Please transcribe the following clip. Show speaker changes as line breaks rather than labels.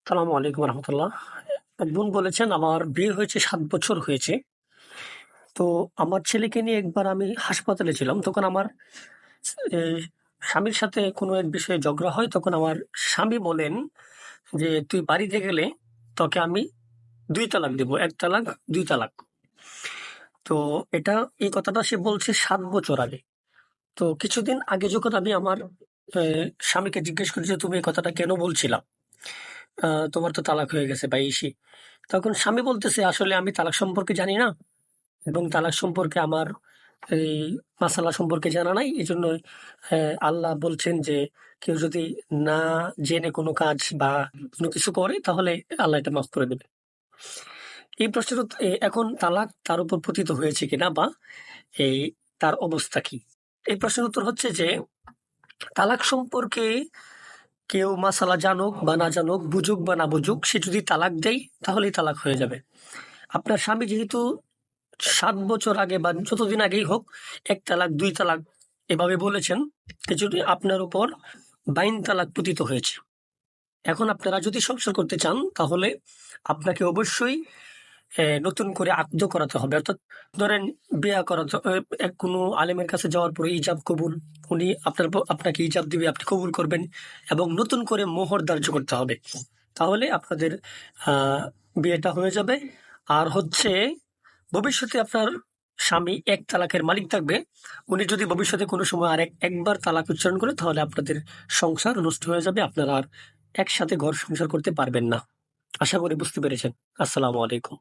সালামু আলাইকুম রহমতুল্লাহ। এক বোন বলেছেন আমার বিয়ে হয়েছে ৭ বছর হয়েছে। তো আমার ছেলেকে নিয়ে একবার আমি হাসপাতালে ছিলাম, তখন আমার আহ, স্বামীর সাথে কোনো এক বিষয়ে ঝগড়া হয়। তখন আমার স্বামী বলেন যে তুই বাড়িতে গেলে তোকে আমি 2 তালাক দেব, 1 তালাক, 2 তালাক। তো এটা, এই কথাটা সে বলছে 7 বছর আগে। তো কিছুদিন আগে যখন আমি আমার স্বামীকে জিজ্ঞেস করি যে তুমি এই কথাটা কেন বলছিলা, তোমার তো তালাক হয়ে গেছে বা ইসি, তখন স্বামী বলতেছে আসলে আমি তালাক সম্পর্কে জানি না, এবং তালাক সম্পর্কে আমার এই মাসালা সম্পর্কে জানা নাই। এই জন্য আল্লাহ বলছেন যে কেউ যদি না জেনে কোনো কাজ বা কোনো কিছু করে তাহলে আল্লাহ এটা মাফ করে দেবে। এই প্রশ্নের এখন তালাক তার উপর পতিত হয়েছে কিনা, বা এই তার অবস্থা কি, এই প্রশ্নের উত্তর হচ্ছে যে তালাক সম্পর্কে কেউ মাসালা জানুক বা না জানুক, বুঝুক বা না বুঝুক, সে যদি তালাক দেয় তাহলেই তালাক হয়ে যাবে। আপনার স্বামী যেহেতু 7 বছর আগে বা যতদিন আগেই হোক 1 তালাক, 2 তালাক এভাবে বলেছেন, এজন্য আপনার উপর বাইন তালাক পতিত হয়েছে। এখন আপনারা যদি সংসার করতে চান তাহলে আপনাকে অবশ্যই নতুন করে আকদ করাতে হবে। অর্থাৎ ধরেন বিয়া করাতে, কোনো আলেমের কাছে যাওয়ার পরে ইজাব কবুল, উনি আপনাকে ইজাব দিবে, আপনি কবুল করবেন, এবং নতুন করে মোহর ধার্য করতে হবে। তাহলে আপনাদের আহ বিয়েটা হয়ে যাবে। আর হচ্ছে, ভবিষ্যতে আপনার স্বামী 1 তালাকের মালিক থাকবে। উনি যদি ভবিষ্যতে কোনো সময় একবার তালাক উচ্চারণ করে তাহলে আপনাদের সংসার নষ্ট হয়ে যাবে, আপনারা আর একসাথে ঘর সংসার করতে পারবেন না। আশা করি বুঝতে পেরেছেন। আসসালামু আলাইকুম।